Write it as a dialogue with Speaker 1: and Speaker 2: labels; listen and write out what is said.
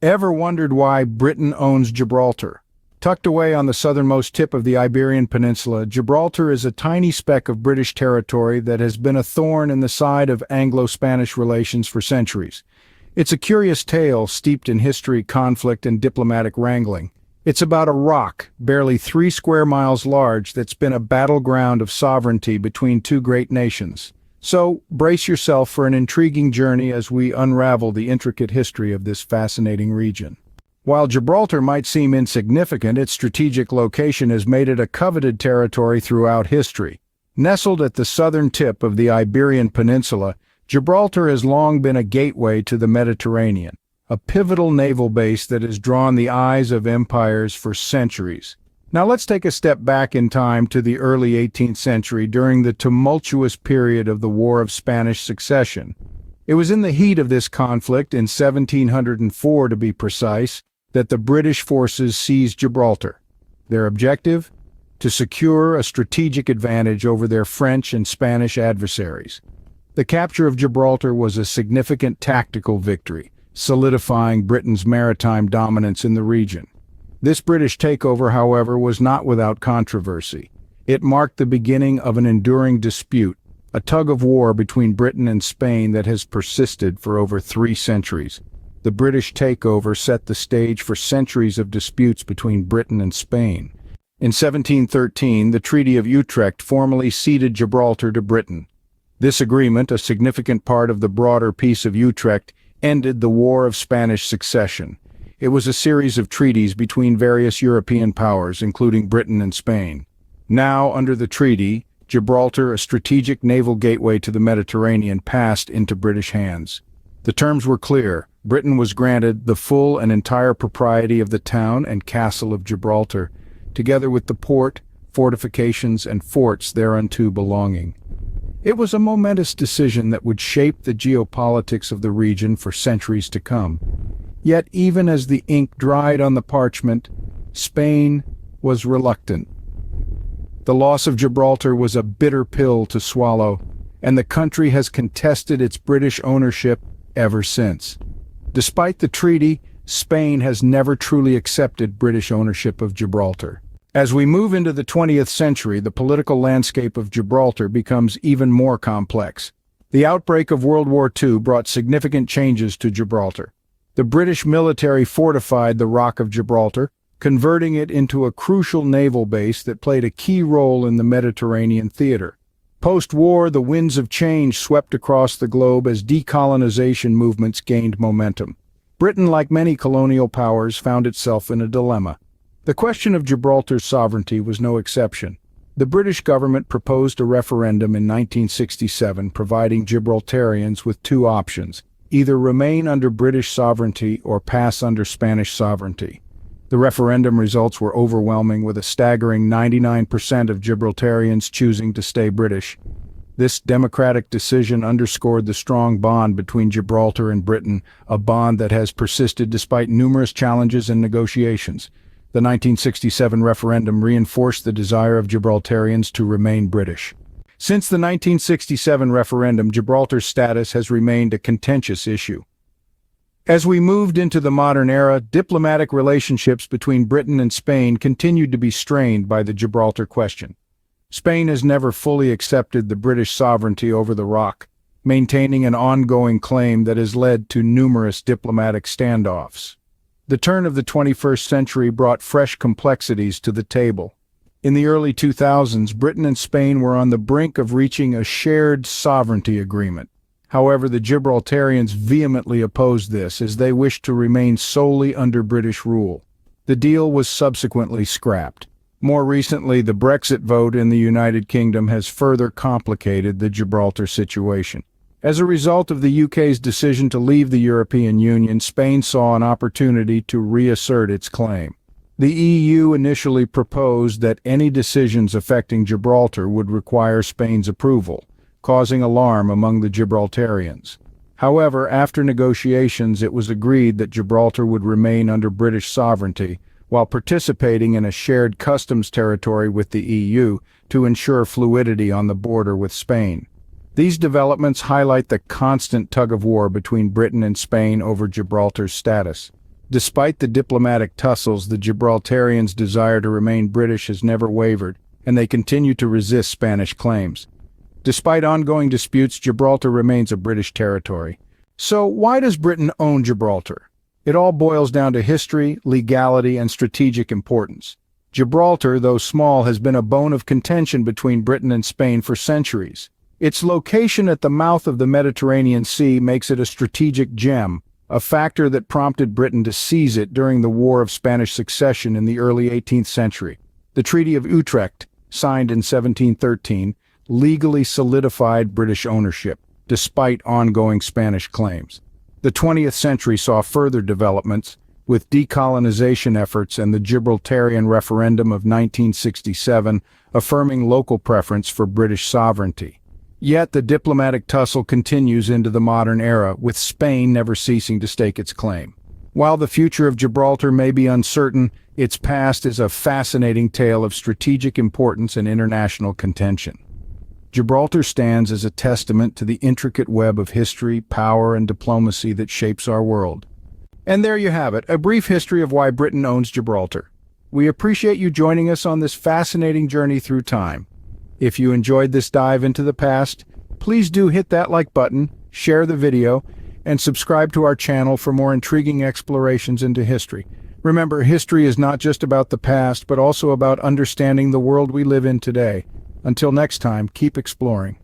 Speaker 1: Ever wondered why Britain owns Gibraltar? Tucked away on the southernmost tip of the Iberian Peninsula, Gibraltar is a tiny speck of British territory that has been a thorn in the side of Anglo-Spanish relations for centuries. It's a curious tale steeped in history, conflict, and diplomatic wrangling. It's about a rock, barely 3 square miles large, that's been a battleground of sovereignty between two great nations. So, brace yourself for an intriguing journey as we unravel the intricate history of this fascinating region. While Gibraltar might seem insignificant, its strategic location has made it a coveted territory throughout history. Nestled at the southern tip of the Iberian Peninsula, Gibraltar has long been a gateway to the Mediterranean, a pivotal naval base that has drawn the eyes of empires for centuries. Now let's take a step back in time to the early 18th century during the tumultuous period of the War of Spanish Succession. It was in the heat of this conflict, in 1704 to be precise, that the British forces seized Gibraltar. Their objective? To secure a strategic advantage over their French and Spanish adversaries. The capture of Gibraltar was a significant tactical victory, solidifying Britain's maritime dominance in the region. This British takeover, however, was not without controversy. It marked the beginning of an enduring dispute, a tug-of-war between Britain and Spain that has persisted for over 3 centuries. The British takeover set the stage for centuries of disputes between Britain and Spain. In 1713, the Treaty of Utrecht formally ceded Gibraltar to Britain. This agreement, a significant part of the broader Peace of Utrecht, ended the War of Spanish Succession. It was a series of treaties between various European powers, including Britain and Spain. Now, under the treaty, Gibraltar, a strategic naval gateway to the Mediterranean, passed into British hands. The terms were clear. Britain was granted the full and entire propriety of the town and castle of Gibraltar, together with the port, fortifications, and forts thereunto belonging. It was a momentous decision that would shape the geopolitics of the region for centuries to come. Yet even as the ink dried on the parchment, Spain was reluctant. The loss of Gibraltar was a bitter pill to swallow, and the country has contested its British ownership ever since. Despite the treaty, Spain has never truly accepted British ownership of Gibraltar. As we move into the 20th century, the political landscape of Gibraltar becomes even more complex. The outbreak of World War II brought significant changes to Gibraltar. The British military fortified the Rock of Gibraltar, converting it into a crucial naval base that played a key role in the Mediterranean theater. Post-war, the winds of change swept across the globe as decolonization movements gained momentum. Britain, like many colonial powers, found itself in a dilemma. The question of Gibraltar's sovereignty was no exception. The British government proposed a referendum in 1967 providing Gibraltarians with 2 options: either remain under British sovereignty or pass under Spanish sovereignty. The referendum results were overwhelming, with a staggering 99% of Gibraltarians choosing to stay British. This democratic decision underscored the strong bond between Gibraltar and Britain, a bond that has persisted despite numerous challenges and negotiations. The 1967 referendum reinforced the desire of Gibraltarians to remain British. Since the 1967 referendum, Gibraltar's status has remained a contentious issue. As we moved into the modern era, diplomatic relationships between Britain and Spain continued to be strained by the Gibraltar question. Spain has never fully accepted the British sovereignty over the rock, maintaining an ongoing claim that has led to numerous diplomatic standoffs. The turn of the 21st century brought fresh complexities to the table. In the early 2000s, Britain and Spain were on the brink of reaching a shared sovereignty agreement. However, the Gibraltarians vehemently opposed this, as they wished to remain solely under British rule. The deal was subsequently scrapped. More recently, the Brexit vote in the United Kingdom has further complicated the Gibraltar situation. As a result of the UK's decision to leave the European Union, Spain saw an opportunity to reassert its claim. The EU initially proposed that any decisions affecting Gibraltar would require Spain's approval, causing alarm among the Gibraltarians. However, after negotiations, it was agreed that Gibraltar would remain under British sovereignty while participating in a shared customs territory with the EU to ensure fluidity on the border with Spain. These developments highlight the constant tug-of-war between Britain and Spain over Gibraltar's status. Despite the diplomatic tussles, the Gibraltarians' desire to remain British has never wavered, and they continue to resist Spanish claims. Despite ongoing disputes, Gibraltar remains a British territory. So why does Britain own Gibraltar? It all boils down to history, legality, and strategic importance. Gibraltar, though small, has been a bone of contention between Britain and Spain for centuries. Its location at the mouth of the Mediterranean Sea makes it a strategic gem, a factor that prompted Britain to seize it during the War of Spanish Succession in the early 18th century. The Treaty of Utrecht, signed in 1713, legally solidified British ownership, despite ongoing Spanish claims. The 20th century saw further developments, with decolonization efforts and the Gibraltarian referendum of 1967 affirming local preference for British sovereignty. Yet the diplomatic tussle continues into the modern era, with Spain never ceasing to stake its claim. While the future of Gibraltar may be uncertain, its past is a fascinating tale of strategic importance and international contention. Gibraltar stands as a testament to the intricate web of history, power, and diplomacy that shapes our world. And there you have it, a brief history of why Britain owns Gibraltar. We appreciate you joining us on this fascinating journey through time. If you enjoyed this dive into the past, please do hit that like button, share the video, and subscribe to our channel for more intriguing explorations into history. Remember, history is not just about the past, but also about understanding the world we live in today. Until next time, keep exploring.